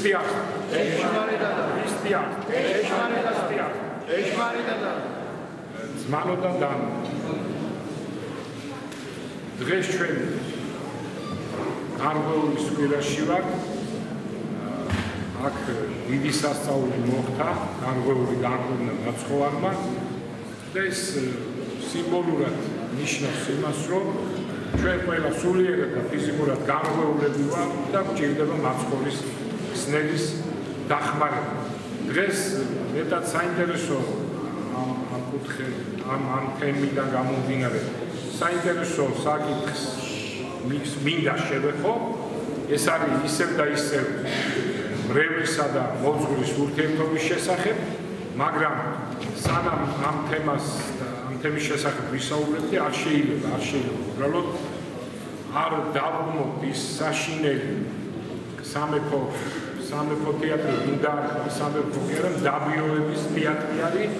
Cristian. Zmano da dan. Დღეს ჩვენ არღეულის კვირაში ვართ. აქ დიდი სასწაული მოხდა არღეული განკურნა მაცხოვარმა და ეს სიმბოლურად ნიშნავს იმას, რომ ჩვენ ყველა სულიერად და ფიზიკურად განღეულები ვართ და გვჭირდება მაცხოვრის ხსნელის დახმარება. დღეს მეტად საინტერესო ამ თემიდან გამომდინარე საინტერესო საკითხს მინდა შევეხო. ეს არის ისევ და ისევ მრევლისა და მოძღვრის ურთიერთობის შესახებ, მაგრამ სანამ ამ თემის შესახებ ვისაუბრებდი, არ შეიძლება უბრალოდ არ დავუმოთ ის საშინელი სამეფო თეატრი უნდა სამეფო დაბიოების თეატრი არის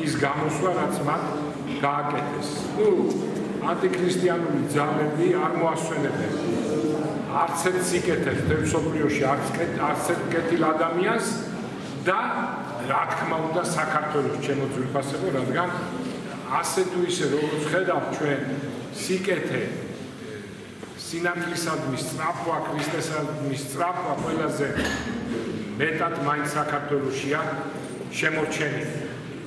ის გამოსვლა, რაც მათ გააკეთეს. ანტიქრისტიანული ძალები არ მოასვენებენ არც ერთ სიკეთეს მსოფლიოში, არც ერთ კეთილ ადამიანს და რა თქმა უნდა საქართველოს ჩემო ძვირფასებო, რადგან ასე თუ ისე როგორც ხედავთ ჩვენ სიკეთე სინათლისადმი სწრაფვა, ქრისტესადმი სწრაფვა ყველაზე მეტად მაინც საქართველოშია შემორჩენილი.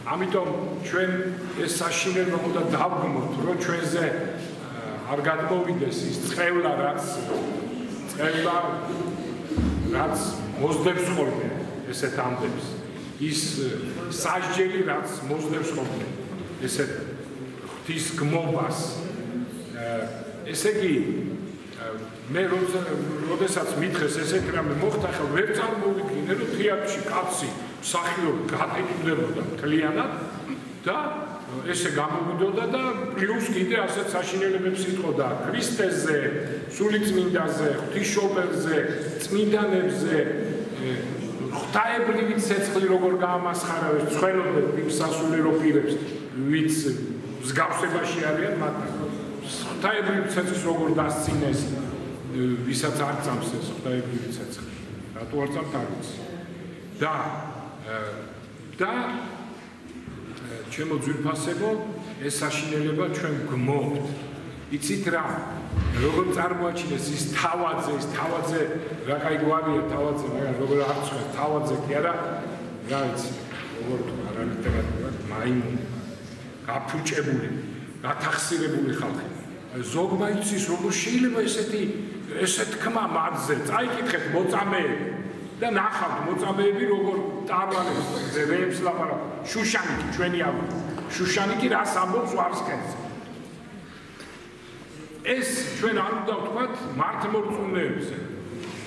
ამიტომ ჩვენ ეს საშინელება უნდა დავგმოთ, რომ ჩვენზე არ გადმოვიდეს ის წყევლა, რაც მოსდევს ხოლმე ესეთ ამდებს, ის სასჯელი, რაც მოსდევს ხოლმე ესეთ ღვთის გმობას. ესე იგი, მე როდესაც მითხეს ესეთი რამე მოხდა, ხელ ვერ წარმოვიდგინე, რომ თეატრში კაცი მსახიობი გადაიჭდებოდა მთლიანად და ესე გამოვიდოდა და პლუს კიდე ასეთ საშინელებებს იტყოდა ქრისტეზე, სულიწმინდაზე, ღვთისმშობელზე, წმინდანებზე, ღვთაებრივი ცეცხლი როგორ გაამასხარავეს, ცხენოდნენ იმ სასულიერო პირებს, ვინც მსგავსებაში არიან მათთან. ღვთაებრივი ცეცხლის როგორ დასცინეს, ვისაც არ წამს ეს ღვთაებრივი ცეცხლი. რატო არ წამთ არ ვიცი. და ჩემო ძვირფასებო, ეს საშინელება ჩვენ გმობთ. იცით რა, როგორ წარმოაჩინეს ის თავაძე, რა კაი გვარია თავაძე, მაგრამ როგორ არწყვეს თავაძე კი არა, რა ვიცი, როგორ თუ არა ლიტერატურა, მაიმუნი, გაფუჭებული, გათახსირებული ხალხი. ზოგმა იცის, როგორ შეიძლება ესეთ თქმა მათზე, წაიკითხეთ მოწამეები და ნახავთ მოწამეები როგორ ტარვალებს რეებს ლაპარაკობ. შუშანიკი ჩვენი ავი. შუშანიკი რას ამბობს ვარსკენს. ეს ჩვენ არ უნდა ვთქვათ მართლმორწმუნეებზე.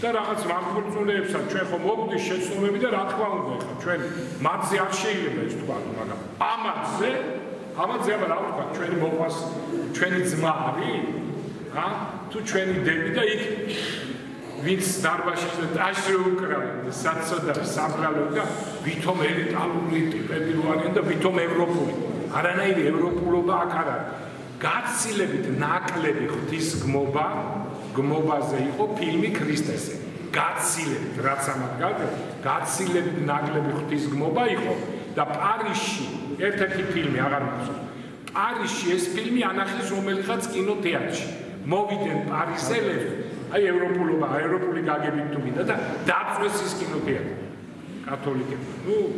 და რაღაც მართლმორწმუნეებსაც ჩვენ ხომ მოგდის შეცდომები და რა თქმა უნდა ხა ჩვენ მათზე არ შეიძლება ის თქვა, მაგრამ ამაზე აბა რა ვთქვა, ჩვენი მოყვას, ჩვენი ძმა არის? თუ ჩვენი დები და იქ ვინც დარბაზში და ტაში უკრავენ საცოდა საბრალო და ვითომ ელიტარული ტიპები რო არიან და ვითომ ევროპული. არანაირი ევროპულობა აქ არ არის. გაცილებით ნაკლები ღვთის გმობაზე იყო ფილმი ქრისტესე. გაცილებით, რაც ამათ გავიგეთ, გაცილებით ნაკლები ღვთის გმობა იყო და პარიზში ერთ-ერთი ფილმი აღარ მახსოვს. პარიზში ეს ფილმი ანახეს რომელიღაც კინოთეატრში. მოვიდნენ პარიზელები, აი ევროპული გაგებით თუ მინდა და დაწვეს ის კინოთეატრი კათოლიკები.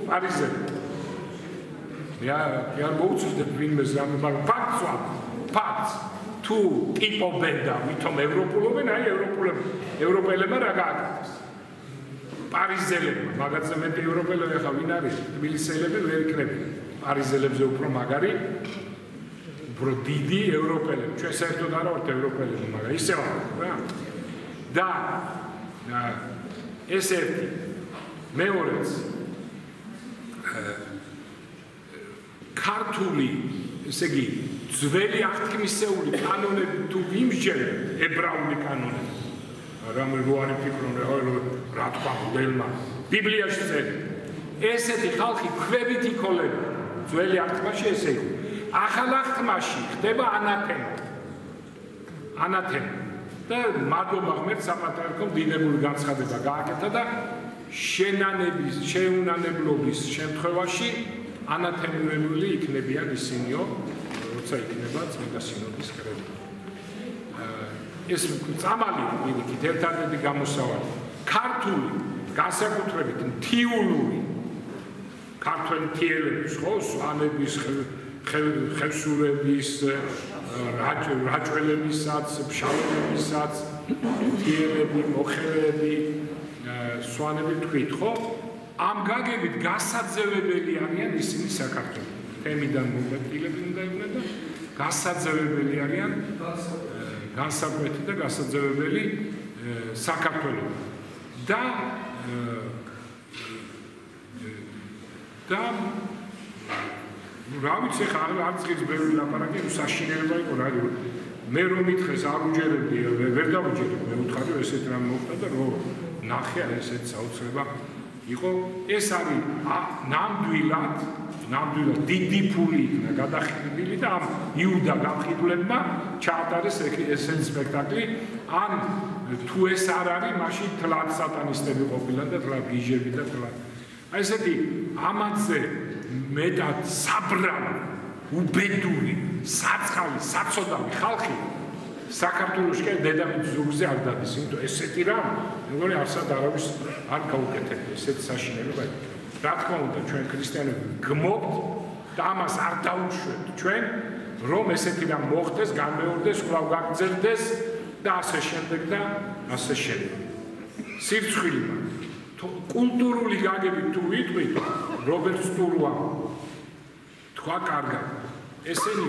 პარიზელი. მე არ მოუწევდებ ვინმეს რამე, მაგრამ ფაქტს თუ ტიპობენ და ვითომ ევროპულობენ, აი ევროპელებმა რა გააკეთეს. პარიზელებმა, მაგაზე მეტი ევროპელები ხა ვინ არის? თბილისელები ვერ იქნებიან. პარიზელებზე უფრო მაგარი, უფრო დიდი ევროპელები. ჩვენ საერთოდ არ ვართ ევროპელები, მაგრამ ისე ვართ რა. და ეს ერთი მეორეც ქართული, ესე იგი, ძველი აღთქმისეული კანონები თუ ვიმსჯერებთ, ებრაული კანონები. რამე რო არ იფიქრონ, რა თქვა მოდელმა, ბიბლიაში წერია. ესეთი ხალხი ქვებით იქოლება. ძველი აღთქმაში ესე იყო. ახალ აღთქმაში ხდება ანათემა. და მადლობა ღმერთს საპატრიარქომ დიდებული განცხადება გააკეთა და შეუნანებლობის შემთხვევაში ანათემლებული იქნებიან ისინიო, როცა იქნება წმინდა სინოდის კრება. ეს წამალი პირიქით ერთადერთი გამოსავალი ქართული განსაკუთრებით მთიულური ქართველი მთიელების ხო სვანების ხევსურების რაჭველებისაც ფშაველებისაც მთიელები მოხელეები სვანები თქვით ხო ამ გაგებით გასაძევებელი არიან ისინი საქართველოს თემიდან მომეტილები უნდა იყვნენ და გასაძევებელი არიან განსაკუთრებით და გასაძევებელი საქართველოს და რა ვიცი ხა არც ის ბევრი ლაპარაკი საშინელება იყო რა მე რომ მითხეს არ უჯერებდი ვერ დავუჯერებ მე უთხარი ესეთ რამ მოხდა და რო ნახე ესეთ საოცრება იყო ეს არის ნამდვილად დიდი ფული იქნა გადახდილი და ამ იუდა გამყიდვლებმა ჩაატარეს ესეთ სპექტაკლი ან თუ ეს არ არის მაშინ თლად სატანისტები ყოფილან და თლად გიჟები და თლად აი ესეთი ამაზე მეტად საბრალი უბედური საწყალი საწოდავი ხალხი საქართველოს კი დედამიწის ზურგზე არ დადის იმიტომ ესეთი რამ მეგონი არსად არავის არ გაუკეთებია ესეთი საშინელება რა თქმა უნდა ჩვენ ქრისტიანები გმობთ და ამას არ დაუშვებთ ჩვენ რომ ესეთი რამ მოხდეს განმეორდეს კვლავ გაგრძელდეს და ასე შემდეგ და ასე შემდეგ სირცხვილი კულტურული გაგებით თუ ვიტყვით რობერტ სტურუა თქვა კარგად ესენი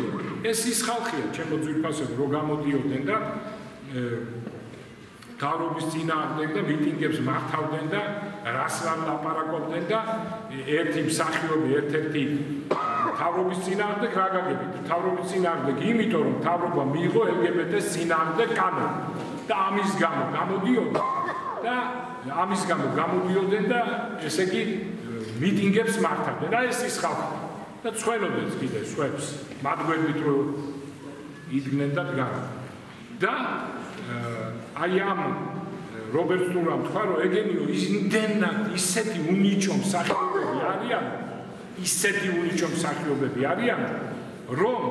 ეს ის ხალხია ჩემო ძვირფასები რო გამოდიოდნენ და თავრობის წინააღმდეგ და მიტინგებს მართავდნენ და რას რამ ლაპარაკობდნენ და ერთი მსახიობი ერთ-ერთი თავრობის წინააღმდეგ რა გაგებით თავრობის წინააღმდეგ იმიტომ რომ თავრობა მიიღო LGBT-ს წინააღმდეგ კანონი და ამის გამო გამოდიოდნენ და ესე იგი მიტინგებს მართავდნენ და ეს ის ხალხი და ცხვენოდეს კიდე სხვებს მათ გვერდით რო იდგნენ და დგანან და აი ამ რობერტ სტურამ თქვა რომ ეგენიო იმდენად ისეთი უნიჭო მსახიობები არიან რომ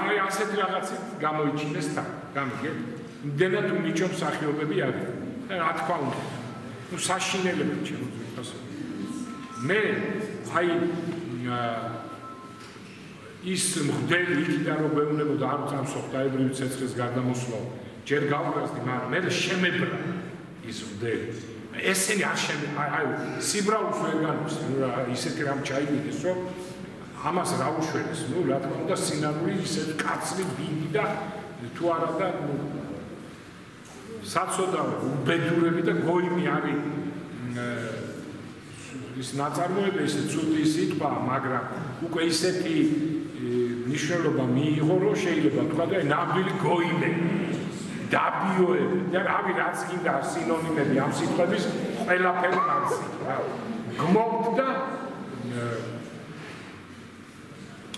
აი ასეთი რაღაცით გამოიჩინეს თან გამიგე იმდენად უნიჭო მსახიობები არიან და რა თქმა უნდა ნუ საშინელება ჩემს მე აი ის მღვდელი იქიდან რომ მეუნებოდა არ წამსოხდა ებრაელი ცეცხლის გარდამოსვლა ჯერ გავგაზდი მაგრამ მე შემებრა ის მღვდელი ესენი არ აი სიბრაულს ვერ განვს ისეთი რამ ჩაიგდეს რომ ამას რა უშვენეს ნუ რა თქმა უნდა სინამდვილე ისეთი კაცრი ბინდი და თუ არა და საწოდავი უბედურები და გოიმი არის ის ნაწარმოები ისე ცუდი სიტყვა მაგრამ უკვე ისეთი ნიშნულობა მიიღო რომ შეიძლება თქვა და ნამდვილი გოიმე დაბიოები და რავი რაც კიდე სინონიმები ამ სიტყვების ყველაფერი მარცი რა გმობთ და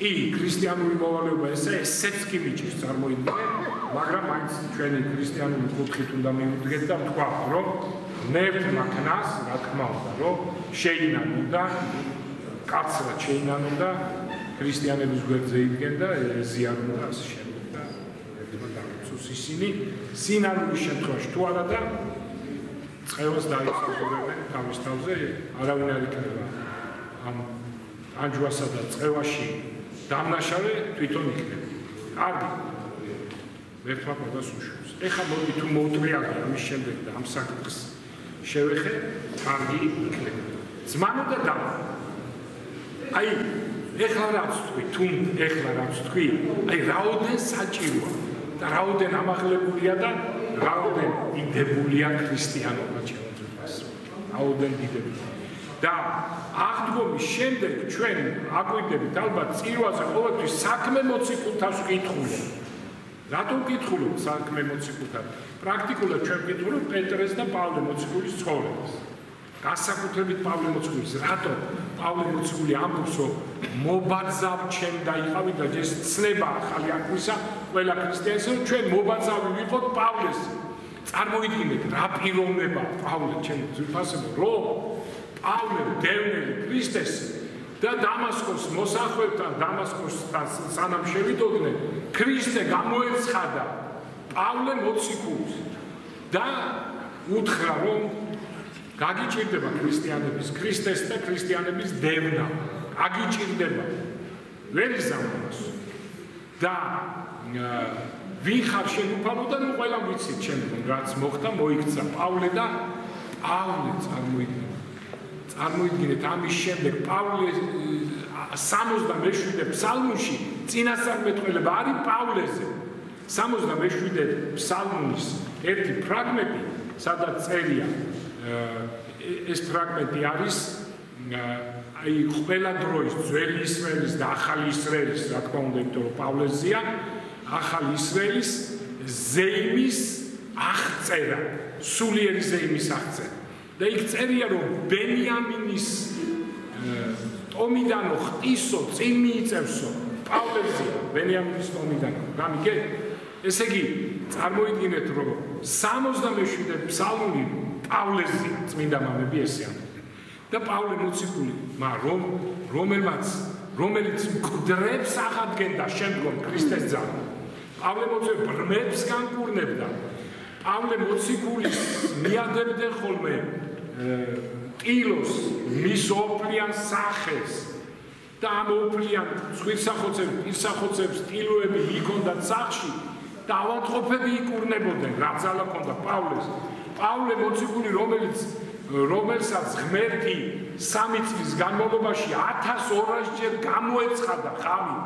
კი ქრისტიანული მოვალეობა ესეც კი მიჭირს წარმოიდგინე მაგრამ მაინც ჩვენი ქრისტიანული კუთხით უნდა მივიდგეთ და თქვა რომ ნებმა ქნას რა თქმა უნდა რომ შეინანოდა კაცრად შეინანოდა ქრისტიანების გვერდზე იდგენ და ზიარობდა ასე შემდეგ და ერთმა დამცუს ისინი სინანულის შემთხვევაში თუ არა და წყევას დაიწოდებენ თავის თავზე არავინ არ იქნება ამ ანჯვასა და წყევაში დამნაშავე თვითონ იქნება კარგი ერთმა ყველას უშვებს ეხლა მოდი თუ მოვტრიალდი ამის შემდეგ და ამ საკითხს შევეხე კარგი იქნება ზმანო და და აი ეხლა რაც თქვი აი რაოდენ საჭიროა და რაოდენ ამაღლებულია და რაოდენ დიდებულია ქრისტიანობა ჩემთვის რაოდენ დიდებულია და აღდგომის შემდეგ ჩვენ აკვირდებით ალბათ წირვაზე ყოველთვის საქმე მოციქულთავს ვკითხულობ რატომ ვკითხულობ საქმე მოციქულთავს პრაქტიკულად ჩვენ ვკითხულობ პეტრეს და პავლე მოციქულის ცხოვრებას განსაკუთრებით პავლე მოციქულის რატომ პავლე მოციქული ამბობს რომ მობაძავ ჩემ დაიყავი და ეს ცნება ახალი აკვისა ყველა ქრისტიანს რომ ჩვენ მობაძავი ვიყოთ პავლეს წარმოიდგინეთ რა პიროვნება პავლე ჩემ ძვირფასებო რომ პავლე დევნილი ქრისტეს და დამასკოს მოსახველთან დამასკოსთან სანამ შევიდოდნენ ქრისტე გამოეცხადა პავლე მოციქულს და უთხრა რომ გაგიჭირდება ქრისტიანების ქრისტეს და ქრისტიანების დევნა გაგიჭირდება ვერ იზამთროს და ვინ ხარ შენ უფალო და ნუ ყველა ვიცით შემდგომ რაც მოხდა მოიქცა პავლე და პავლე წარმოიდგინეთ ამის შემდეგ პავლე 67 ფსალმუნში წინასწარმეტყველება არის პავლეზე 67 ფსალმუნის ერთი ფრაგმენტი სადაც წერია ეს ფრაგმენტი არის აი ყველა დროის ძველი ისრაელის და ახალი ისრაელის რა თქმა უნდა იმიტომ რომ პავლეზია ახალი ისრაელის ზეიმის აღწერა სულიერი ზეიმის აღწერა და იქ წერია რომ ბენიამინის ტომიდანო ხტისო წინ მიიწევსო პავლეზია ბენიამინის ტომიდანო გამიგე ესე იგი წარმოიდგინეთ რომ 67 ფსალმუნი პავლეზია წმინდა მამები ესეა და პავლე მოციქული რომელიც მკვდრებს აღადგენდა შემდგომ ქრისტეს ძალ პავლე მოციქული ბრმებს განკურნებდა პავლე მოციქულის მიადებდნენ ხოლმე ტილოს მის ოფლიან სახეს და ამ ოფლიან ცხვირსახოცებს ტილოები იქონდა სახში და ავადმყოფები იქურნებოდნენ რა ძალა ჰქონდა პავლეს პავლე მოციქული რომელსაც ღმერთი 3 წლის განმავლობაში 1200-ჯერ გამოეცხადა ხამი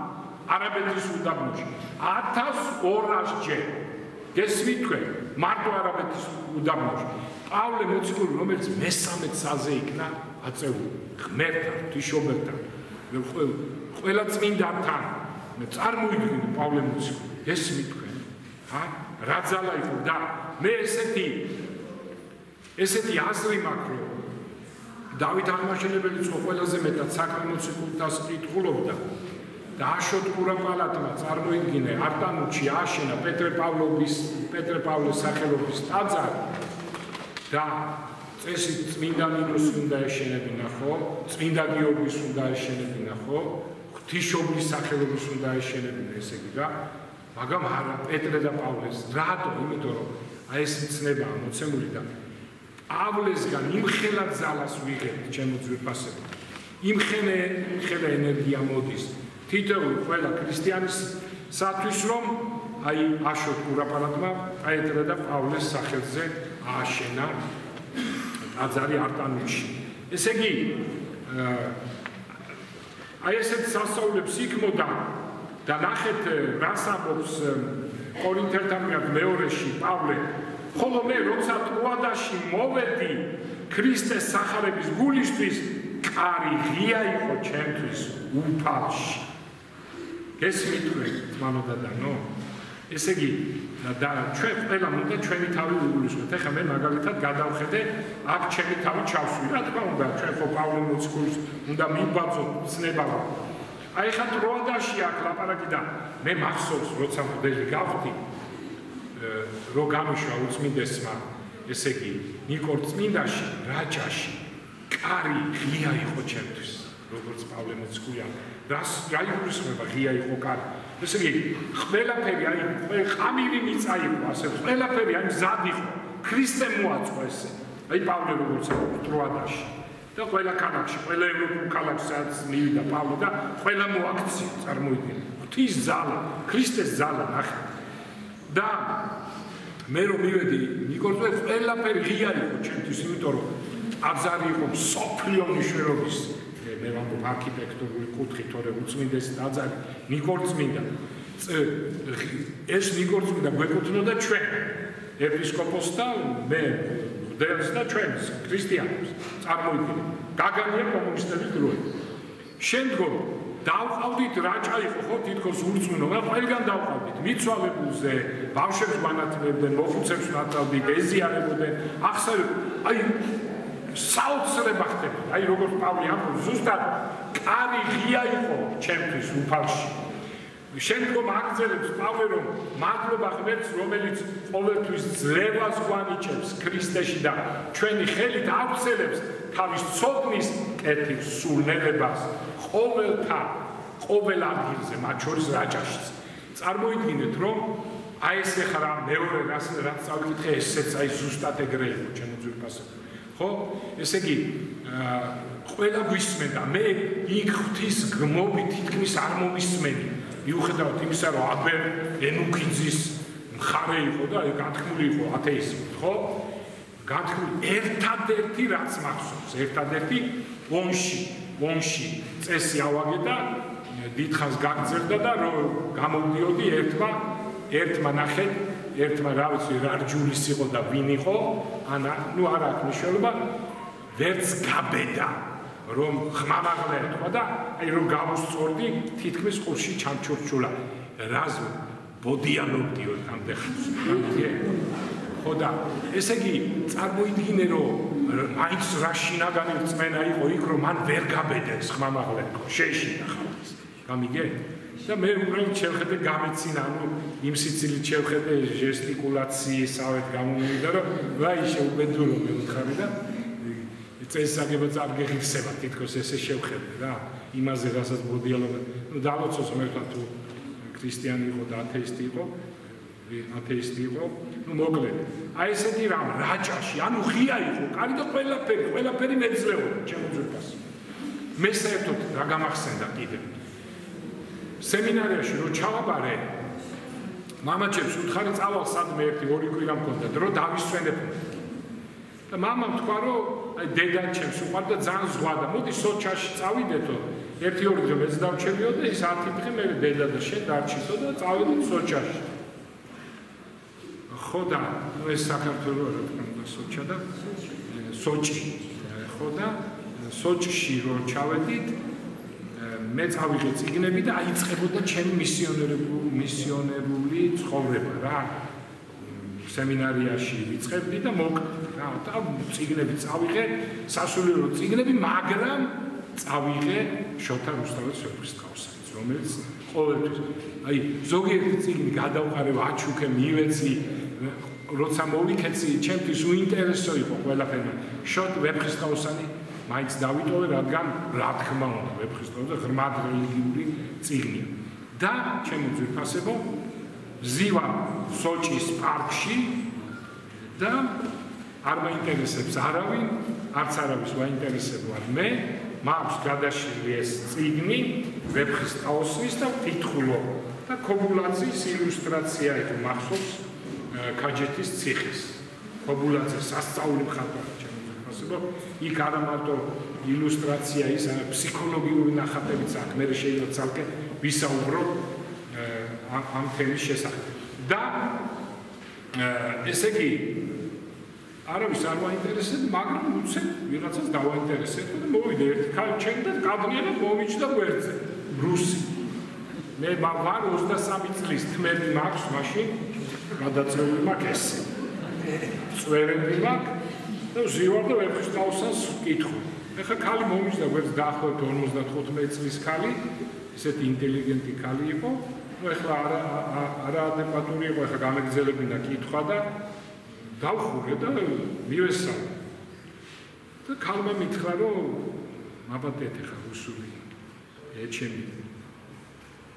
არაბეთის უდაბნოში 1200-ჯერ გესმით თქვენ მარტო არაბეთის უდაბნოში პავლე მოციქული რომელიც მესამე ცაზე იქნა აწეული ღმერთთან ღვთისმშობელთან ყველა წმინდანთან მე წარმოიდგინე პავლე მოციქული გესმით თქვენ რა ძალა იყო და მე ესეთი აზრი მაქვს რომ დავით აღმაშენებელი ხო ყველაზე მეტად საქმე მოციქულთას კითხულობდა და აშოტ კურაპალატმა წარმოიდგინე არტანუჩი აშენა პეტრე პავლეს სახელობის ტაძარი და წესით წმინდა ნინოს უნდა ეშენებინა ხო წმინდა გიორგის უნდა ეშენებინა ხო ღვთისმშობლის სახელობის უნდა ეშენებინა ესე იგი რა მაგრამ არა პეტრე და პავლეს რატო იმიტომ რომ აი ეს მცნებაა მოცემული და პავლესგან იმხელა ძალას ვიღებთ ჩემო ძვირფასებო იმხელა ენერგია მოდის თითოეული ყველა ქრისტიანისათვის რომ აი აშოტ კურაპალატმა პეტრე და პავლეს სახელზე ააშენა ტაძარი არტანუჩში ესე იგი აი ესეთ სასწაულებს იქ მოდა და ნახეთ რას ამბობს კორინთელთან მეორეში პავლე ხოლო მე როცა ტროადაში მოვედი ქრისტეს სახარების გულისთვის კარი ღია იყო ჩემთვის უფალში გესმით თქვენ მამადადანო ესე იგი და ჩვენ ყველა უნდა ჩვენი თავი ვიგულისხმოთ ეხლა მე მაგალითად გადავხედე აქ ჩემი თავი ჩავსვი რა თქმა უნდა ჩვენ ხო პავლე მოციქულის უნდა მიბაძოთ ცნება აი ხა ტროადაში აქ ლაპარაკი და მე მახსოვს როცა მოდელი გავხდი რო გამიშვა უწმინდესმა ესე იგი ნიკორ წმინდაში რაჭაში კარი ღია იყო ჩემთვის როგორც პავლე მოციქულია რა იგულისხმება ღია იყო კარი ესე იგი ყველაფერი აი ყამირი მიწა იყო ასე ყველაფერი აი მზად იყო ქრისტე მოაწყო ესე აი პავლე როგორც ტროადაში და ყველა ქალაქში ყველა ევროპულ ქალაქში სადაც მივიდა პავლე და ყველა მოაქცია წარმოიდგინე ღვთის ზალა ქრისტეს ზალა ნახე და მე რომ მივედი ნიკორზე ყველაფერი ღია იყო ჩემთვის იმიტომ რომ ტაძარი იყო მსოფლიო მნიშვნელობის მე ვამბობ არქიტექტურული კუთხით თორე უწმინდესი ტაძარი ნიკორწმინდა ეს ნიკორწმინდა გვეკუთვნოდა ჩვენ ეპისკოპოსს და მე მღვდელს და ჩვენს ქრისტიანებს წარმოიდგინე გაგანია კომუნისტების დროებით შემდგომ დავყავდით რაჭა იყო ხო თითქოს ურწმუნო მაგრამ ყველგან დავყავდით მიცვალებულზე ბავშვებს განათლებდნენ მოხუცებს ნათავდით ეზიარებოდნენ ახსოვს აი საოცრება ხდებოდა აი როგორც პავლე ამბობს ზუსტად კარი ღია იყო ჩემთვის უფალში შემდგომ აგრძელებს პავლე, რომ მადლობა ღმერთს, რომელიც ყოველთვის ძლევას გვანიჭებს ქრისტეში და ჩვენი ხელით ავრცელებს თავის ცოდნის კეთილ სულნელებას ყოველთა, ყოველ ადგილზე, მათ შორის რაჭაშიც. წარმოიდგინეთ, რომ აი ეს ახლა მეორე რაც წავიკითხე, ესეც აი ზუსტად ეგრე იყო ჩემო ძვირფასო. ხო? ესე იგი, ყველა გვისმენდა, მე იქ ღვთის გმობით თითქმის არ მომისმენი. მიუხედავად იმისა, რომ აბელ ენუქიძის მხარე იყო და განთქმული იყო ათეიზმით, ხო? განთქმული ერთადერთი რაც მახსოვს, ერთადერთი ომში წესი ავაგე და დიდხანს გაგრძელდა და რომ გამოდიოდი ერთმა ნახეთ, ერთმა რა ვიცი რა რჯულის იყო და ვინ იყო, ანუ არ აქვს მნიშვნელობა, ვერც გაბედა რომ ხმამაღლა ეთქვა და აი რომ გავუსწორდი თითქმის ყურში ჩამჩურჩულა რას ბოდიანობდიო ამდეხანს ხო და ესე იგი წარმოიდგინე რომ მაინც რა შინაგანი რწმენა იყო იქ რომ მან ვერ გაბედეს ხმამაღლა ეთქვა შეეშინა ხალხს გამიგე და მე უბრალოდ შევხედე გამეცინა ანუ იმ სიცილით შევხედე ჟესტიკულაციისავით გამომივიდა რომ ვაი შეუბედურო მე ვთხარი და წესაგებაც არ გეხსება თითქოს ესე შევხედე რა იმაზე რასაც ბოდიალობა ნუ დალოცოს მე ვთქვა თუ ქრისტიანი იყო და ათეისტი იყო ნუ მოკლედ აი ესეთი რამ რაჭაში ანუ ღია იყო კარი და ყველაფერი მეძლებოდა ჩემო ძვირფას მე საერთოდ რა გამახსენდა კიდე სემინარიაში რო ჩავაბარე მამაჩემს უთხარი წავალ სადმე ერთი ორი კვირა მქონდა დრო დავისვენებოდი და მამამ თქვა რომ აი დედაჩემს უყვარდა ძალიან ზღვა და მოდი სოჩაში წავიდეთო ერთი-ორი დღე მეც დავჩებიო და ის 10 დღე მე დედა და შენ დარჩითო და წავედით სოჩაში ხო და ეს საქართველოს რა თქმა უნდა სოჩა და სოჭი ხო და სოჭში რო ჩავედით მე წავიღე წიგნები და აიწყებოდა ჩემი მისიონერული ცხოვრება რა სემინარიაში ვიწყებდი და მოკლდი რა და წიგნები წავიღე სასულიერო წიგნები მაგრამ წავიღე შოთა რუსთაველის ვეფხისტყაოსანიც რომელიც ყოველთვის აი ზოგიერთი წიგნი გადავყარებ აჩუქე მივეცი როცა მოვიქეცი ჩემთვის უინტერესო იყო ყველაფერი შოთ ვეფხისტყაოსანი მაინც დავიტოვე რადგან რა თქმა უნდა ვეფხისტყაოსანი ღრმად რელიგიური წიგნია და ჩემო ძვირფასებო ზივა სოჭის პარკში და არ მაინტერესებს არავინ, არც არავის ვაინტერესებოარ მე, მაქვს გადაშლილი ეს წიგნი ვეფხისტყაოსნის და ვკითხულობ და ქობულაძის ილუსტრაცია იყო მახსოვს ქაჯეთის ციხის. ქობულაძე სასწაული მხატვარი ჩემო ძვირფასებო, იქ არა მარტო ილუსტრაცია ის ფსიქოლოგიური ნახატებიც აქვს, მე შეიძლება ცალკე ვისაუბროთ ამ თემის შესახებ. და ესე იგი არავის არ მაინტერესებს, მაგრამ უცებ ვიღაცას დავაინტერესებ და მოვიდე ერთი ქალი ჩემ და კაბნიერად მომიჯდა გვერდზე. რუსი. მე ვარ 23 წლის თმები მაქვს მაშინ გადაწეული მაქვს ესე. წვერები მაქვს და ვზივარ და ვეფხისტყაოსანს ვკითხულობ. ეხლა ქალი მომიჯდა გვერდზე დაახლოებით 55 წლის ქალი, ესეთი ინტელიგენტი ქალი იყო. ну ეხლა არა ადეკვატური იყო ეხლა გამეგზელებინა კითხვა და დავხურე და მივესალმე და ქალმა მითხრა რომ მაპატეთ ეხლა რუსული ეჩემი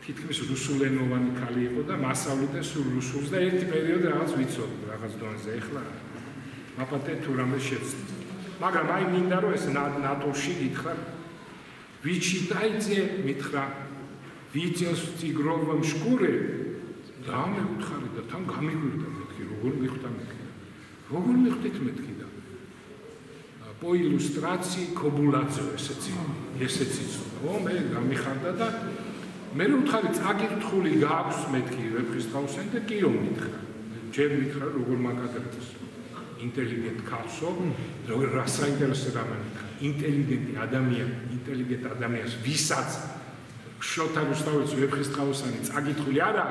თითქმის რუსულენოვანი ქალი იყო და მასწავლიდა სულ რუსულს და ერთი პერიოდი რაღაც ვიცოდი რაღაც დონეზე ეხლა მაპატეთ თუ რამე შეცდით მაგრამ აი მინდა რომ ეს ნატოში გითხრა ვიჩიტაიძე მითხრა ვიძიოს ტიგროვამ შკურე და მე ვთხარი და თან გამიგვირდა მეთქი როგორ მიხვდა მეთქი როგორ მიხვდით მეთქი და პო ილუსტრაცი ქობულაძე ესეც იცოდა მე გამიხარდა და მე ვთხარი წაგირთხული გააქვს მეთქი ვეფხისტყაოსანი და კიო მითხრა ჯერ მითხრა როგორ მაგადებს ინტელიგენტ ქალსო როგორ რა საინტერესო რამე ინტელიგენტი ადამიანს ვისაც შოთა რუსთაველის ვეფხისტყაოსანი წაგითვლი არა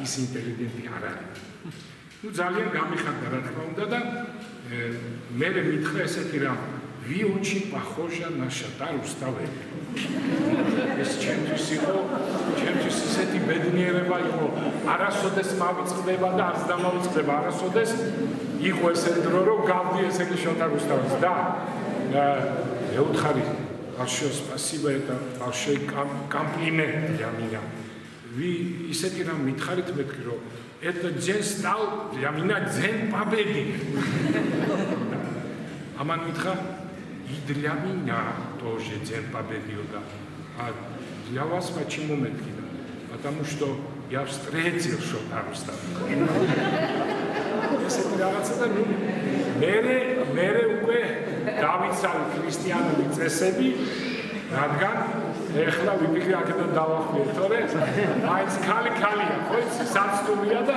ის ინტელიგენტი არ არის. ну ძალიან გამიხარდა რა თქმა უნდა და მე მითხრა ესეთი რამ ви очень похожа на Шоთა Рუსთაველი. ეს ჩემთვის იყო ესეთი ბედნიერება იყო არასოდეს მავიწყდება და არც დამავიწყდება არასოდეს იყო ესე დრო რომ გავდი ესე კი შოთა რუსთავის და ეუთხარი большое спасибо это большой комплимент для меня вы ისეთი რამ მითხარით მეთქი რომ это день стал для меня день победы ამან მითხა и для меня тоже день победы а для вас почему мეთქი потому что я встретил шоთა რუსთავის ესეთი რაღაცა და ნუ მე უკვე დავიცავი ქრისტიანული წესები რადგან ეხლა ვიფიქრე აქედან დავახვიე თორე მაინც ქალია ხო იცი საცდუმია და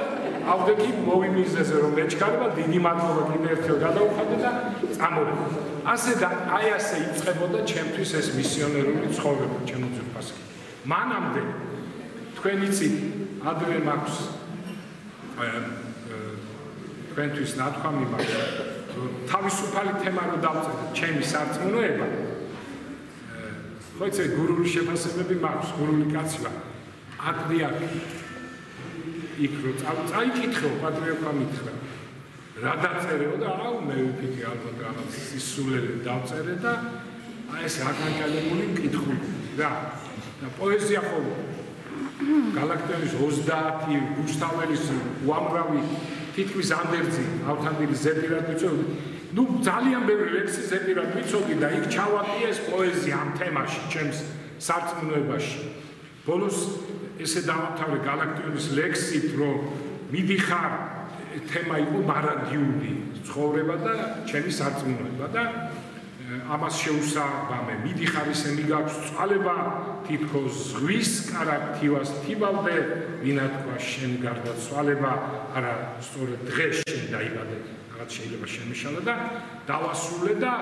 ავდექი მოვიმიზეზე რომ მეჩქარება დიდი მადლობა კიდევ ერთხელ გადაუხადე და წამოვედი ასე და აი ასე იწყებოდა ჩემთვის ეს მისიონერული ცხოვრება ჩემო ძვირფასი მანამდე თქვენ იცით ადრე მაქვს თქვენთვის ნათქვამი მაქვს თავისუფალი თემა რო დავწერეთ ჩემი სარწმუნოება ხო იცი გურული შეფასებები მაქვს გურული კაცი ვარ პატრიარქი იქ რო წაიკითხო პატრიარქმა მითხრა რა დაწერეო და აუ მე ვიფიქრე ალბათ რაღაც სისულელი დავწერე და აი ეს აკანკალებული კითხული რა და პოეზია ხო გალაქტიონის 30 გუშტაველის უამრავი თითქმის ანდერძი ავთანდილის ზეპირად ვიცოდი ნუ ძალიან ბევრი ლექსი ზეპირად ვიცოდი და იქ ჩავატიე ეს პოეზია ამ თემაში ჩემს სარწმუნოებაში ბოლოს ესე დავამთავრე გალაქტიონის ლექსით რომ მიდიხარ თემა იყო მარადიული ცხოვრება და ჩემი სარწმუნოება და ამას შეუსაბამე მიდიხარ ისე მიგაქვს წვალება თითქოს ზღვის კარაქთივას თიბავდე ვინა თქვა შენ გარდაცვალება არა სწორედ დღეს შენ დაიბადე რაღაც შეიძლება შემიშალა და დავასრულე და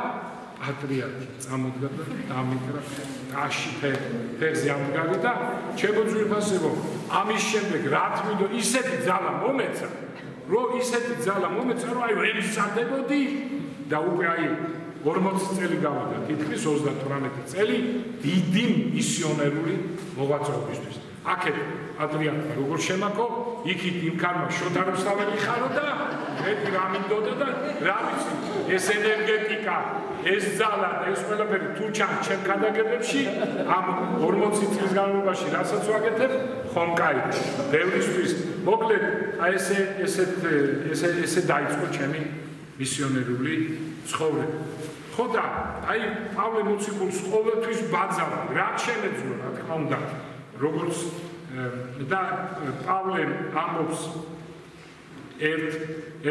პატრიარქი წამოდგა და დამიკრა დაში ფეხზე ამდგარი და ჩემო ძვირფასებო ამის შემდეგ რა თვითო ისეთი ძალა მომეცა რომ აი ვემსადებოდი და უკვე აი 40 წელი გავიდა თითქმის 38 წელი დიდი მისიონერული მოღვაწეობისთვის აქეთ პატრიარქმა როგორ შემაქო იქით იმ ქარმა შოთა რუსთაველი ხარო და მე რა მინდოდა და რა ვიცი ეს ენერგეტიკა ეს ძალა და ეს ყველაფერი თუ ჩან ჩემ ქადაგებებში ამ 40 წლის განმავლობაში რასაც ვაკეთებ ხომ კაი ბევრისთვის მოკლედ აი ესე დაიწყო ჩემი მისიონერული ცხოვრება ხო და აი პავლე მოციქულს ყოველთვის ბაძავდა რა შემეძლო რა თქმა უნდა როგორც და პავლე ამბობს ერთ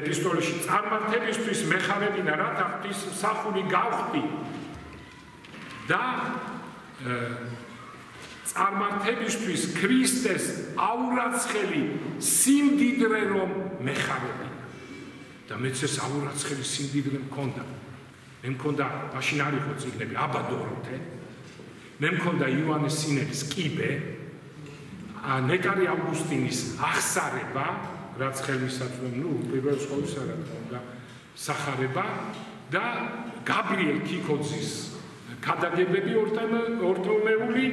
ეპისტოლეში წარმართებისთვის მეხარებინა რათა ღვთის მსახური გავხდი და წარმართებისთვის ქრისტეს აურაცხელი სიმდიდრე რომ მეხარებინა და მეც ეს აურაცხელი სიმდიდრე მქონდა მე მქონდა მაშინ არ იყო წიგნები აბა დოროთე მე მქონდა იოანეს სინერის კიბე ნეტარი ავგუსტინის აღსარება რაც ხელმისაწვდომ ნუ პირველ სკოლისა რა თქმა უნდა სახარება და გაბრიელ ქიქოძის ქადაგებები ორტომეული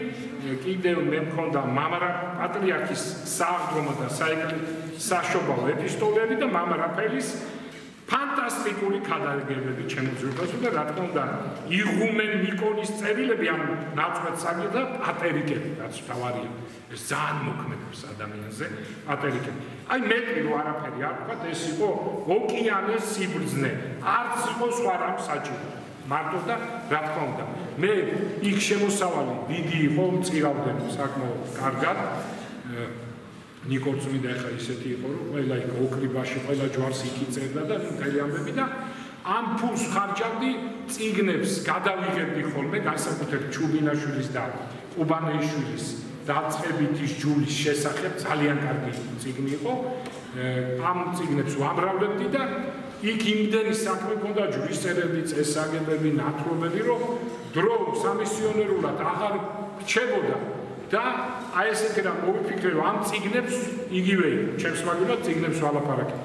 კიდევ მე მქონდა მამარა პატრიარქის სააღდრომო და საშობაო ეპისტოლეები და მამა რაფაელის ფანტასტიკური ქადაგებები ჩემო ძვირფასო და რა თქმა უნდა იღუმენ ნიკონის წერილები ამ ნაწყვეტ საგიდა პატერიკები რაც თავარია ეს ძალიან მოქმედებს ადამიანზე პატერიკები აი მეტი რო არაფერი არ ვქოთ ეს იყო ოკეანეს სიბრძნე არც იყო სხვა რამ საჭირო მარტო და რა თქმა უნდა მე იქ შემოსავალი დიდი იყო მწირავდნენ საკმაოდ კარგად ნიკორწმინდა ახლა ისეთი იყო რომ ყველა იქ ოკრიბაში ყველა ჯვარს იქ იწერდა და მთელი ამბები და ამ ფულს ხარჯავდი წიგნებს გადავიღებდი ხოლმე განსაკუთრებით ჩუბინაშვილის და ყუბანეიშვილის დაწყებითი ჯულის შესახებ ძალიან კარგი წიგნი იყო ამ წიგნებს ვამრავლებდი და იქ იმდენი საქმე მქონდა ჯვრისწერები წესაგებები ნათლობები რომ დრო სამისიონერულად აღარ რჩებოდა და აი ესეთი რა მოვიფიქრე რომ ამ წიგნებს იგივე ჩემს მაგალითად წიგნებს ვალაპარაკე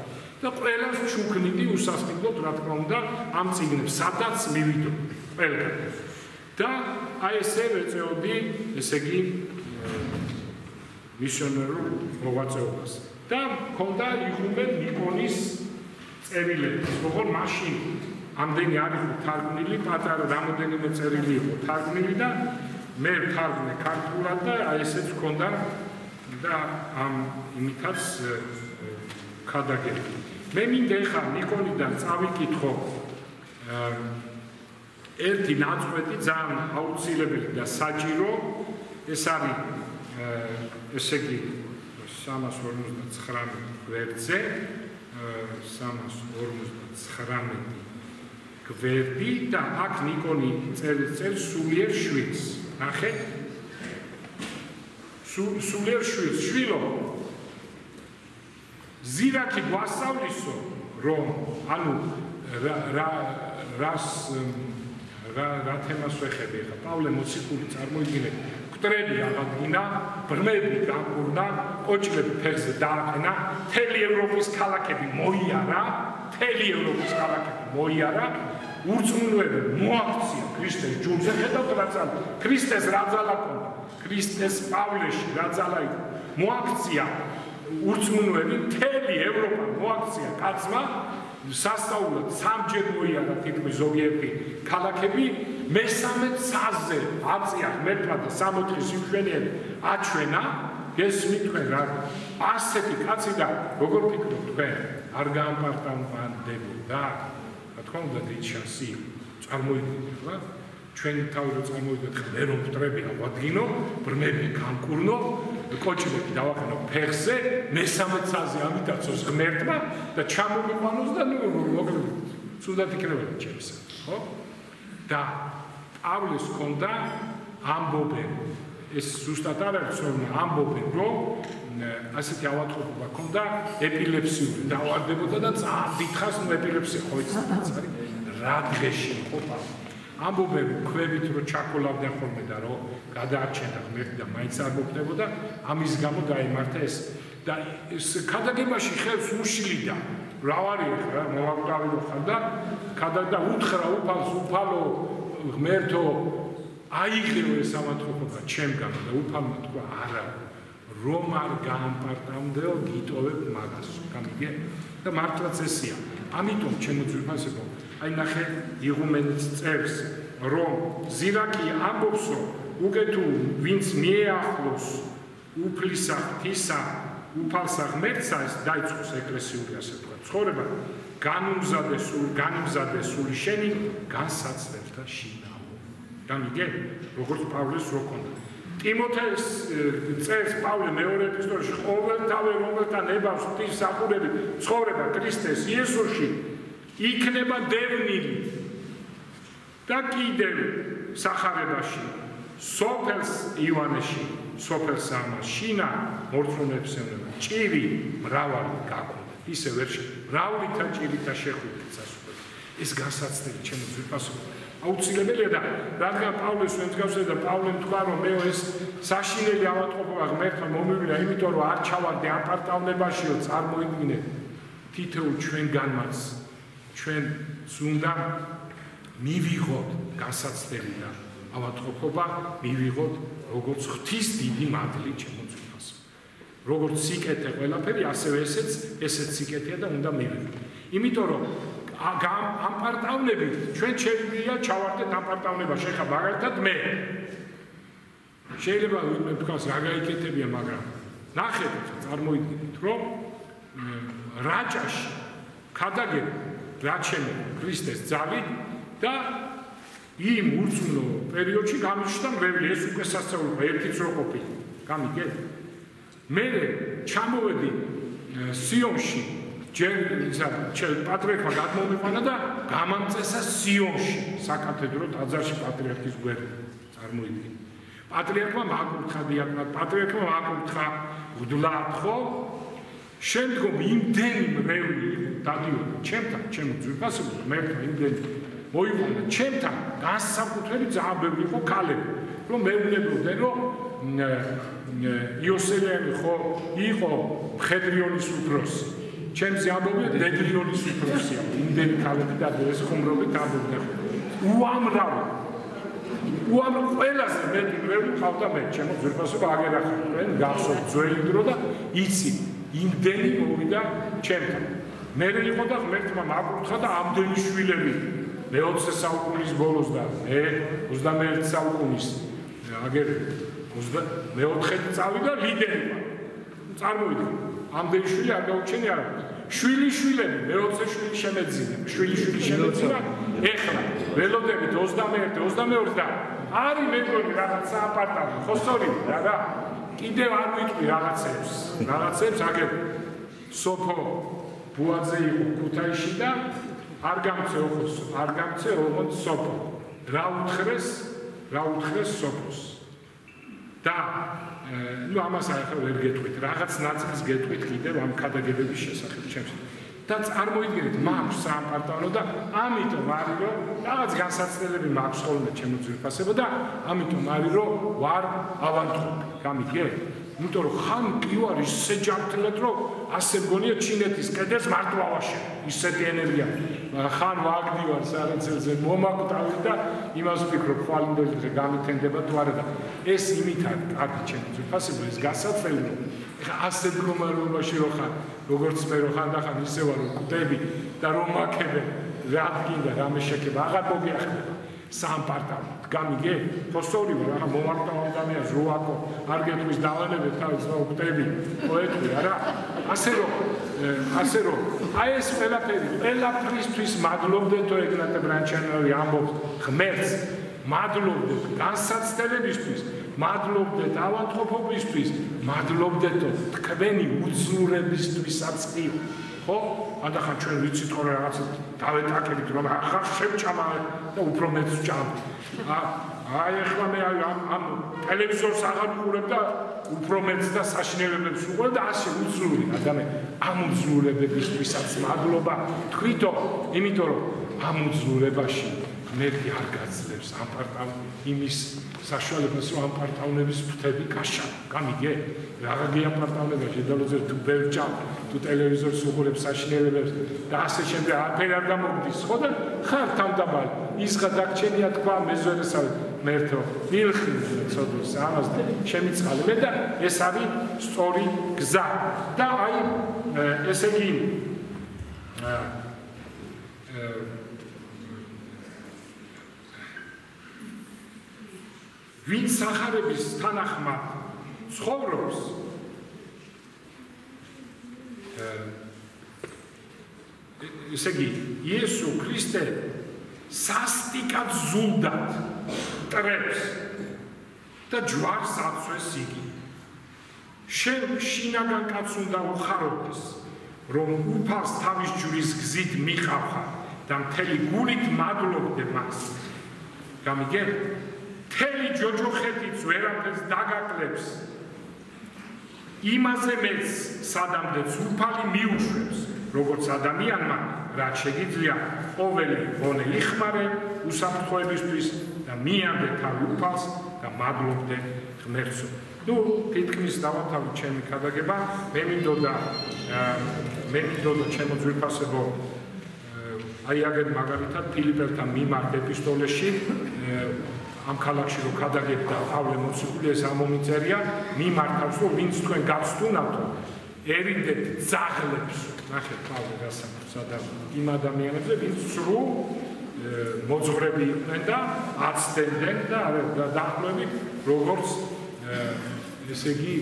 და ყველას ჩუქნიდი უსასყიდლოდ რა თქმა უნდა ამ წიგნებს სადაც მივიდო ყველგან და აი ესე ვეწეოდი ესე იგი მისიონერულ მოღვაწეობას და მქონდა იღუმენ ნიკონის წერილები, როგორ მაშინ ამდენი არ იყო თარგმნილი, პატარა რამოდენიმე წერილი იყო თარგმნილი და მე ვთარგმნე ქართულად და აი ესეც მქონდა და ამ იმითაც ქადაგები. მე მინდა ეხლა ნიკონიდან წავიკითხო ერთი ნაწყვეტი ძალიან აუცილებელი და საჭირო, ეს არის ესე იგი 359 გვერდზე 359 გვერდი და აქ ნიკონი წერს სულიერ შვილს. ნახეთ? სულიერ შვილს, შვილო ზირაკი გვასწავლისო, რომ ანუ რა თემას ვეხები ახლა? პავლე მოციქული წარმოიდგინეთ, მკვდრები აღადგინა, ბრმები გაკურნა, კოჭლები ფეხზე დააყენა, მთელი ევროპის ქალაქები მოიარა, ურწმუნოები მოაქცია ქრისტეს ჯულზე, ხედავთ რა ძალა, ქრისტეს რა ძალა ჰქონდა, ქრისტეს პავლეში რა ძალა იყო, მოაქცია ურწმუნოები, მთელი ევროპა მოაქცია კაცმა, სასწაულად სამჯერ მოიარა თითქმის ზოგიერთი ქალაქები, მესამე ცაზე აწია ღმერთმა და 64 სიმშვენიერი აჩვენა, გესმით თქვენ რა, ასეთი კაცი და როგორ ფიქრობთ თქვენ, არ გაამპარტამდებოდა, რა თქმა უნდა დიდ შანსი წარმოიდგინეთ რა, ჩვენი თავი რო წარმოვიდეთ მე რომ მტრები ავადგინო, ბრმები განკურნო, კოჭლები დავაყენო ფეხზე, მესამე ცაზე ამიტაცოს ღმერთმა და ჩამომიყვანოს და ნუ მოკლედ სულად იქნებოდა ჩემსა, ხო? და პავლეს ჰქონდა ამბობენ, ეს ზუსტად არ არის, რომ ამბობენ, რომ ასეთი ავადმყოფობა ჰქონდა ეპილეფსიური, დავარდებოდა და ძალიან დიდხანს ნუ ეპილეფსია ხო იცით არის, რა დღეში ყოფა. ამბობენ ქვევით რომ ჩაკოლავდა ხოლმე და რომ გადაარჩენდა ღმერთი და მაინც არ მოხდებოდა, ამის გამო დაემართა ეს და ეს ქადაგებაში ხელს უშლიდა. რა არის რა მოვაკვდავი რო ხარ და ქადაგდა უთხრა უფალს, უფალო ღმერთო აიღიო ეს ავადმყოფობა ჩემგან და უფალმა თქვა არა რომ არ გაამპარტამდეო გიტოვებ მაგას. გამიგე? და მართლაც ესია. ამიტომ ჩემო ძვირფასებო აი ნახე იღუმენიც წერს რომ ზირაკი ამბობსო უკვე თუ ვინც მიეახლოს უფლისა ღვთისა უფალსა ღმერთსა ეს დაიწყოს ეკლესიური ასე თქვა ცხოვრება განიმზადე სული შენი განსაცდელთა შინაო. გამიგე? როგორც პავლეს რო ქონდა. ტიმოთეს წერს პავლე მეორე ეპისტოლეში ყოველთავე რომელთან ებავს ღვთისმსახურები ცხოვრება ქრისტეს იესოში იქნება დევნილი და კიდევ სახარებაში სოფელს ივანეში სოფელს ამაშინა მორწმუნეებს ეუბნება ჭირი მრავალი გაქონდა ისე ვერ მრავლითა ჭირითა შეხვიდეთ სასופელი ეს განსაცდელი ჩემო ძვირფასებო აუცილებელია და რადგან პავლეს ვემსგავსე და პავლემ თქვა რომ მე ეს საშინელი ავადმყოფობა ღმერთმა მომივიდა იმიტომ რომ არ ჩავარდე აპარტავნებაშიო წარმოიდგინეთ თითოეულ ჩვენგანმაც ჩვენს უნდა მივიღოთ განსაცდელი და ავადმყოფობა მივიღოთ როგორც ღვთის დიდი მადლი ჩემო ძვირფასო როგორც სიკეთე ყველაფერი ასევე ესეც სიკეთეა და უნდა მივიღოთ იმიტომ რომ ამპარტავნებით ჩვენ შეგვიძლია ჩავარდეთ ამპარტავნებაში ხა მაგალითად მე შეიძლება ვინმე თქვას რა გაიკეთებია მაგრამ ნახეთ წარმოიდგინეთ რომ რაჭაში ქადაგებ რაჩემი ქრისტეს ძალით და იმ ურწმუნო პერიოდში გამიჩნდა მრევლი ეს უკვე სასწაულობა ერთიც რო ყოფილი გამიგე მე ჩამოვედი სიონში ჯერ პატრიარქმა გადმომიყვანა და გამამწესა სიონში საკათედრო ტაძარში პატრიარქის გვერდზე წარმოიდგინე პატრიარქმა მაკურთხა დიაკვნად პატრიარქმა მაკურთხა ღვდლად ხო შემდგომ იმდენი მრევლი დადიოდა ჩემთან ჩემო ძვირფასებო მერტმა იმდენი მოიყვანა ჩემთან განსაკუთრებით ძალიან ბევრი იყო ქალები რომ მეუბნებოდნენ რომ იოსელიანი ხო იყო მხედრიონის უფროსი ჩემს ამბობენ დედრიონის უფროსია იმდენი ქალები და ეს ხუმრობით ამბობდნენ უამრავი უამრავ ყველაზე მეტი გვერდი ყავდა მე ჩემო ძვირფასობა აგერ ახლა თქვენ გახსოვთ ძველი დრო და იცი იმდენი მოვიდა ჩემთან მე იყო და ღმერთმა მაკურთხა და ამდენი შვილები მე-20 საუკუნის ბოლოს და მე 21 საუკუნის აგერ მე-4 წავიდა ლიდერი ვარ წარმოვიდგინე ამდენი შვილი არ გაუჩენი არა შვილიშვილები მე-20 შვილი შემეძინა შვილიშვილი შემეძინა ეხლა ველოდებით 21 22 და არის მეგონი რაღაც სააპარტამენტო ხო სწორია რა კიდევ არ ვიტყვი რაღაცებს აგერ სოფო ბუაძე იყო ქუთაისში და არ გამწე ოღონდ სოფო რა უთხრეს სოფოს და ну ამას ახლა ვერ გეტყვით რაღაც ნაწილს გეტყვით კიდევ ამ ქადაგებების შესახებ ჩემს და წარმოიდგინეთ მაქვს სააპარტამენტო და ამიტომ არის რომ რაღაც განსაცდელები მაქვს ხოლმე ჩემო ძვირფასებო და ამიტომ არის რომ ვარ ავანტყოფი გამიგე იმიტომ რომ ხან კი ვარ ისე ჯანმრთელად რომ ასე მგონია ჩინეთის კედელს მარტო ავაშენ ისეთი ენერგია ხან ვაგდივარ სარეცელზე მომაკვდავი და იმას ვფიქრობ ხვალინდელი გამითენდება თუ არა და ეს იმით არის კარგი ჩემო ძვირფასებო ეს გასაცდელი რომ ეხა ასე მდგომარეობაში რო ხარ როგორც მე რო ხარ და ხან ისე ვარ რომ კვდები და რომ მაქებენ რა გინდა რამე შეკება აღარ მოგიახდება სააპარტამენტო გამიგე ფოსტორი რა მომარტავ ადამიანს როაკო არ გეტყვის დავალებეთ თავის რა კვდები პოეტი არა ასე რომ აი ეს ყველაფრისთვის მადლობდეთო ეგნატე ბრანჩიანოვი ამბობს ღმერთს მადლობდეთ განსაცდელებისთვის მადლობდეთ ავანტყოფობისთვის მადლობდეთო თქვენი უძლურებისთვისაც კი ხო ანდახან ჩვენ ვიცით რომ რაღაცა დავეტაკებით რომ ახლა შევჭამა და უფრო მეც ვჭამ აი ახლა მე ამ ტელევიზორს აღარ ვუყურებ და უფრო მეც და საშინელებებს ვუყურებ და ასე უძლური ადამიანი ამ უძლურებებისთვისაც მადლობა თვითო იმიტომ რომ ამ უძლურებაში მერგი არ გაძლევს იმის საშუალებას რომ ამპარტავნების ფრთები გაშა გამიგე რაღა გიამპარტავნება შედალოზე თუ ბევრჯამ თუ ტელევიზორს უყურებ საშინელებებს და ასე შემდეგ არაფერი არ გამოგდის ხო და ხარ თავდაბალი ის გადაგჩენია თქვა მეზვერესავე მერთო მილხი ცოდვის ამას და შემიწყალე და ეს არის სწორი გზა და აი ესე იგი ვინ სახარების თანახმად ცხოვრობს ესე იგი იესო ქრისტე სასტიკად ზულდად ტრებს და ჯვარს აცვეს იგი შენ შინაგან კაცს უნდა უხარობდეს რომ უფალს თავის ჯვრის გზით მიყავხარ და მთელი გულით მადლობდე მას გამიგე მთელი ჯოჯოხეთიც ვერაფერს დაგაკლებს იმაზე მეც სადამდეც უფალი მიუშვებს როგორც ადამიანმა რაც შეგიძლია ყოველი ღონე იხმარე უსაფრთხოებისთვის და მიანდე თავი უფალს და მადლობდე ღმერთსო ნუ თითქმის დავათავი ჩემი ქადაგება მე მინდოდა ჩემო ძვირფასებო აი აგერ მაგალითად ფილიპელთან მიმართ ეპისტოლეში ამ ქალაქში რო ქადაგებდა პავლე მოციქული ეს ამომიწერია მიმართავს რომ ვინც თქვენ გაცდუნავთო ერიდეთ ძაღლებს ნახეთ პავლე გასაკუთრებს იმ ადამიანებზე ვინც სრულ მოძღვრები იყვნენ და აცდენდნენ და დაახლოებით როგორც ესე იგი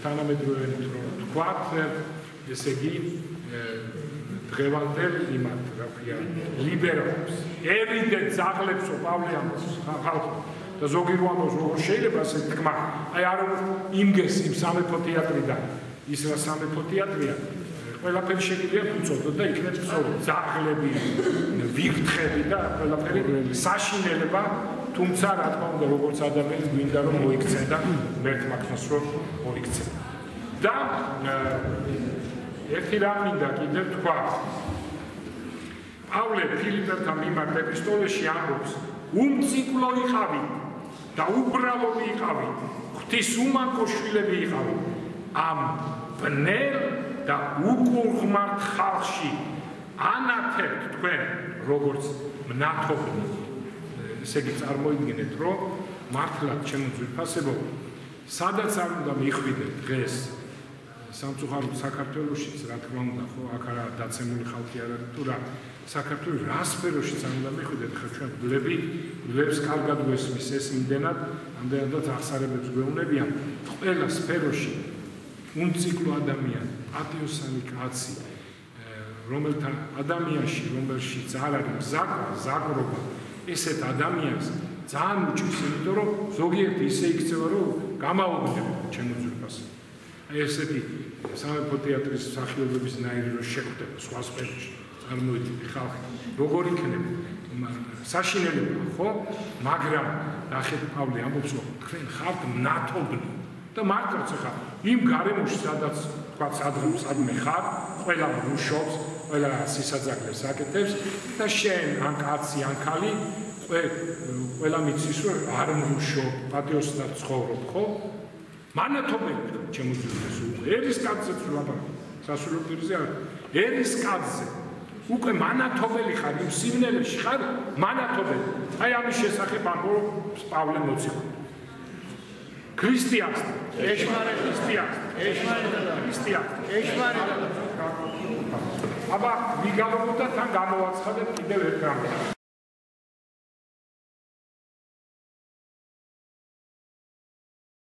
თანამედროვეობით რო თქვათ ესე იგი დღევანდელ იმათ რა ქვია ლიბერალებს ერიდეთ ძაღლებსო პავლე ამბობს ხალხო და ზოგი რო ამბობს როგორ შეიძლება ასე თქმა აი არ იმგეს იმ სამეფო თეატრიდან ის რა სამეფო თეატრია ყველაფერი შეგიძლია უწოდოთ და იქნებ სწორი ძაღლები ვირთხები და ყველაფერი საშინელება თუმცა რა თქმა უნდა როგორც ადამიანს გვინდა რომ მოიქცენ და მერთმა ხმას რომ მოიქცენ და ერთი რამ მინდა კიდევ თქვა პავლე ფილიპელთან მიმართ ეპისტოლეში ამბობს უმციკლო იყავით და უბრალო იყავით ღვთის უმანკო შვილები იყავით ამ ბნელ და უკურღმართ ხალხში ანათებთ თქვენ როგორც მნათობნი ესე იგი წარმოიდგინეთ, რომ მართლაც ჩემო ძვირფასებო, სადაც არ უნდა მიხვიდეთ დღეს სამწუხაროდ საქართველოშიც, რა თქმა უნდა, ხო, აქ არა დაცემული ხალხი არ არის თუ რა, საქართველოს რა სფეროშიც არ უნდა მიხვიდეთ, ხო, ჩვენ გლებს კარგად ვესმის ეს იმდენად, ამდენადაც აღსარებებს გვეუბნებიან, ყველა სფეროში უნციკლო ადამიანი, პატიოსანი კაცი, რომელთა ადამიანში, რომელშიც არ არის ზაგრობა, ესეთ ადამიანს ძალიან უჭირს, იმიტომ რომ ზოგიერთი ისე იქცევა, რომ გამაოგდება ჩემო ძვირფასო. აი ესეთი სამეფო თეატრის მსახიობების ნაირი რო შეხვდება სხვა სფეროში, წარმოიდგინე ხალხი, როგორ იქნება საშინელება, ხო? მაგრამ ნახეთ პავლე ამბობს, რომ თქვენ ხართ მნათობნი და მართლაც ხა იმ გარემოში, სადაც თქვა სადმე ხარ, ყველა რუშობს, ყველა სისაძაგლებს აკეთებს და შენ ან კაცი ან ქალი ყველა მიცის რომ არ მრუშობ, პატიოსნად ცხოვრობ, ხო? მანათობელი ჩემო ძვირფასო, ერის კაცზეც ვლაპარაკობ, სასულიერო პირზე არ, ერის კაცზე უკვე მანათობელი ხარ, იმ სივნელეში ხარ, მანათობელი. აი ამის შესახებ ამბობს პავლე მოციქული. ქრისტიანს, აბა ვიგავებოთ და თან გამოვაცხადეთ კიდევ ერთ რამს.